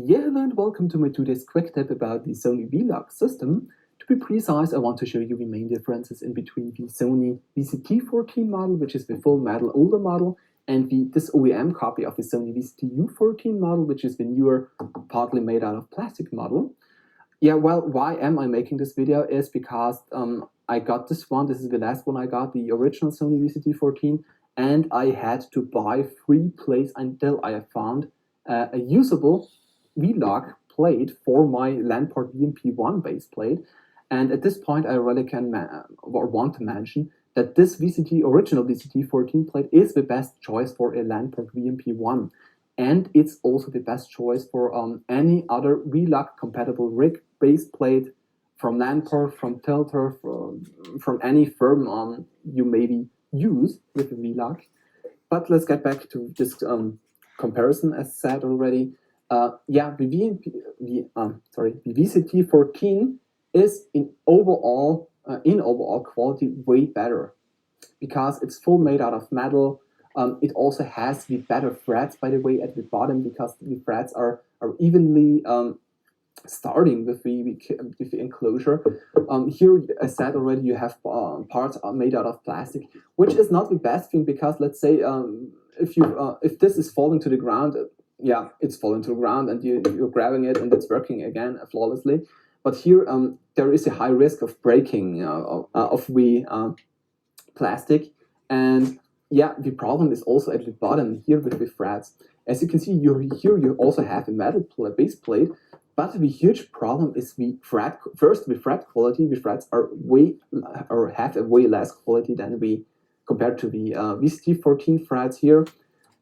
Yeah, hello and welcome to my today's quick tip about the Sony V-Log system. To be precise, I want to show you the main differences in between the Sony vct14 model, which is the full metal older model, and this OEM copy of the Sony vct14 model, which is the newer, partly made out of plastic model. Yeah, well, why am I making this video is because I got this one. This is the last one I got, the original Sony vct14, and I had to buy 3 plates until I found a usable V-Log plate for my Landport VMP1 base plate. And at this point, I really can want to mention that this original vct14 plate is the best choice for a Landport VMP1. And it's also the best choice for any other V-Log compatible rig base plate from Landport, from Tilter, from any firm you maybe use with the V-Log. But let's get back to this comparison, as said already. Yeah, the vct14 is in overall quality way better because it's full made out of metal. It also has the better threads, by the way, at the bottom, because the threads are evenly starting with the enclosure. Here, as said already, you have parts made out of plastic, which is not the best thing because, let's say, if this is falling to the ground, yeah, it's falling to the ground and you're grabbing it and it's working again flawlessly. But here, there is a high risk of breaking of the plastic. And yeah, the problem is also at the bottom here with the threads. As you can see, here you also have a metal base plate, but the huge problem is the thread. First, the thread quality. The threads are have a way less quality than compared to the vct14 threads here.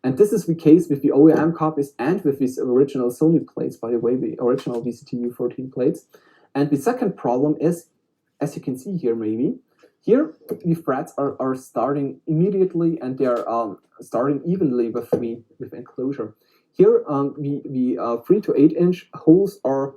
And this is the case with the OEM copies and with these original Sony plates, by the way, the original vct14 plates. And the second problem is, as you can see here maybe, here the threads are starting immediately and they are starting evenly with enclosure. Here the 3 to 8 inch holes are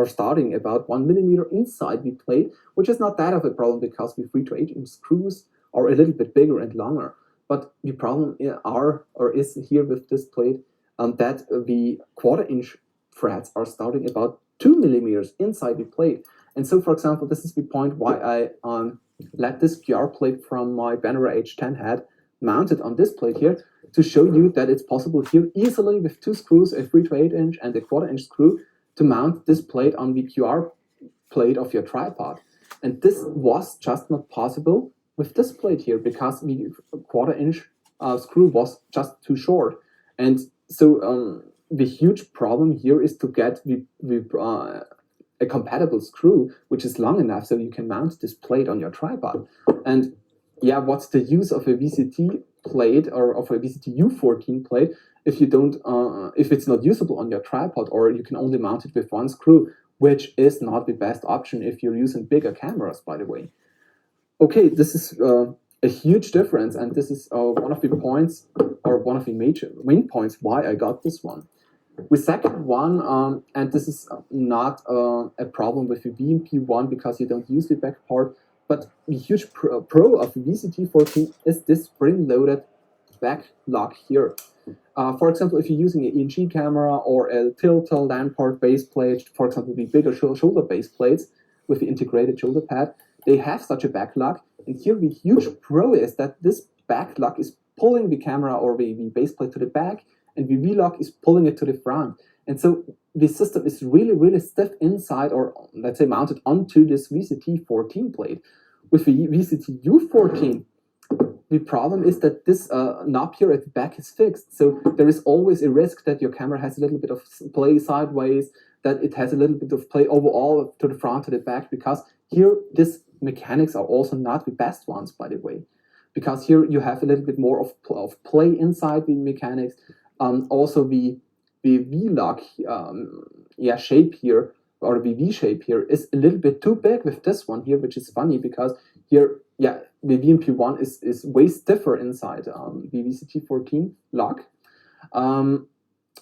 starting about 1 millimeter inside the plate, which is not that of a problem because the 3 to 8 inch screws are a little bit bigger and longer. But the problem is here with this plate that the 1/4 inch threads are starting about 2 millimeters inside the plate. And so, for example, this is the point why I let this QR plate from my Benera H10 head mounted on this plate here to show you that it's possible here easily with 2 screws, a 3 to 8 inch and a 1/4 inch screw, to mount this plate on the QR plate of your tripod. And this was just not possible with this plate here because the 1/4 inch screw was just too short. And so the huge problem here is to get a compatible screw which is long enough so you can mount this plate on your tripod. And yeah, what's the use of a VCT plate or of a vctu14 plate if you don't if it's not usable on your tripod, or you can only mount it with 1 screw, which is not the best option if you're using bigger cameras, by the way. Okay, this is a huge difference, and this is one of the points, or one of the main points why I got this one. The second one, and this is not a problem with the VMP1 because you don't use the back part, but the huge pro of the vct14 is this spring-loaded back lock here. For example, if you're using an ENG camera or a Tilter Landport base plate, for example, the bigger shoulder base plates with the integrated shoulder pad, they have such a back lock. And here the huge pro is that this back lock is pulling the camera or the base plate to the back, and the V-Log is pulling it to the front. And so the system is really, really stiff inside, or let's say mounted onto this vct14 plate. With the vctu14, the problem is that this knob here at the back is fixed. So there is always a risk that your camera has a little bit of play sideways, that it has a little bit of play overall to the front, to the back, because here these mechanics are also not the best ones, by the way. Because here you have a little bit more of play inside the mechanics. Also the V-Log shape here, or the V shape here, is a little bit too big with this one here, which is funny because here, yeah, the VMP1 is way stiffer inside the vct14 lock.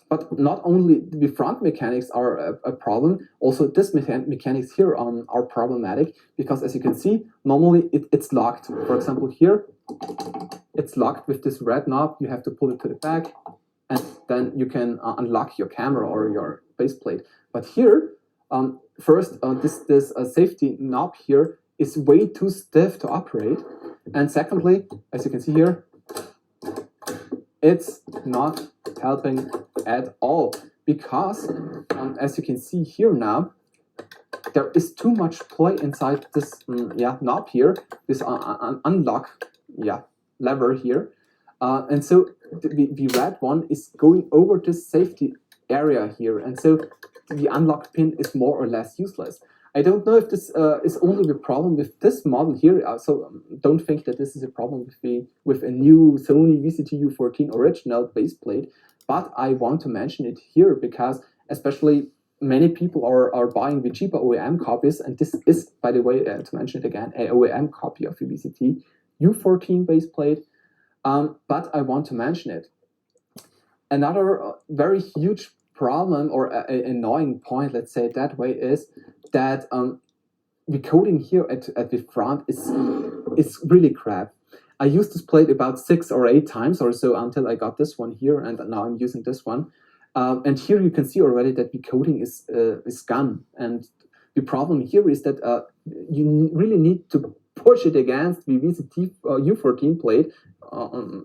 But not only the front mechanics are a problem, also this mechanics here are problematic because, as you can see, normally it's locked. For example, here it's locked with this red knob. You have to pull it to the back, and then you can unlock your camera or base plate. But here, first, this safety knob here is way too stiff to operate, and secondly, as you can see here, it's not helping at all, because as you can see here now, there is too much play inside this knob here, this unlock lever here, and so the red one is going over this safety area here, and so the unlock pin is more or less useless. I don't know if this is only the problem with this model here, so don't think that this is a problem with a new Sony vct14 original base plate, but I want to mention it here because especially many people are buying the cheaper OEM copies, and this is, by the way, to mention it again, an OEM copy of the vct14 base plate, but I want to mention it. Another very huge problem or annoying point, let's say it that way, is that the coating here at the front is really crap. I used this plate about 6 or 8 times or so until I got this one here, and now I'm using this one. And here you can see already that the coating is gone. And the problem here is that you really need to push it against the vct14 plate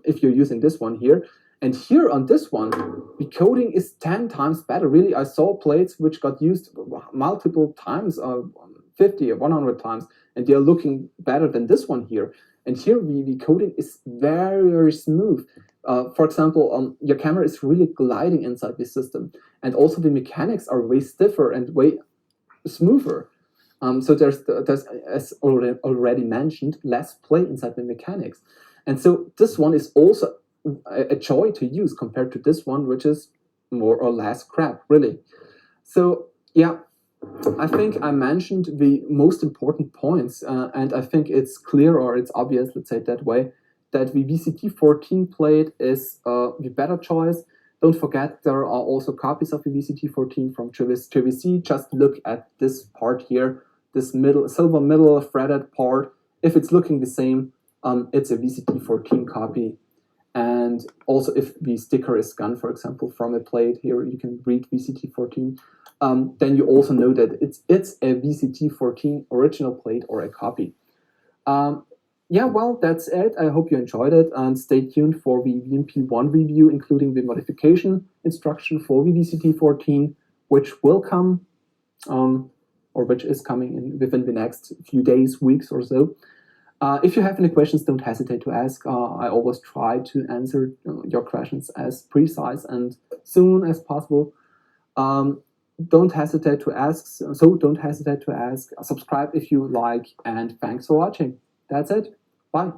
if you're using this one here. And here on this one, the coating is 10 times better. Really, I saw plates which got used multiple times, 50 or 100 times, and they are looking better than this one here. And here the coating is very, very smooth. For example, your camera is really gliding inside the system. And also the mechanics are way stiffer and way smoother. So there's as already mentioned, less play inside the mechanics. And so this one is also a joy to use compared to this one, which is more or less crap, really. So yeah, I think I mentioned the most important points, and I think it's clear, or it's obvious, let's say it that way, that the vct14 plate is the better choice. Don't forget, there are also copies of the vct14 from JVC. Just look at this part here, this silver middle threaded part. If it's looking the same, it's a vct14 copy. And also if the sticker is gone, for example, from a plate here, you can read vct14, then you also know that it's a vct14 original plate or a copy. Yeah, well, that's it. I hope you enjoyed it, and stay tuned for the VMP1 review, including the modification instruction for the vct14, which will come, or which is coming within the next few days, weeks or so. If you have any questions, don't hesitate to ask. I always try to answer your questions as precise and soon as possible. Don't hesitate to ask. So don't hesitate to ask. Subscribe if you like, and thanks for watching. That's it. Bye.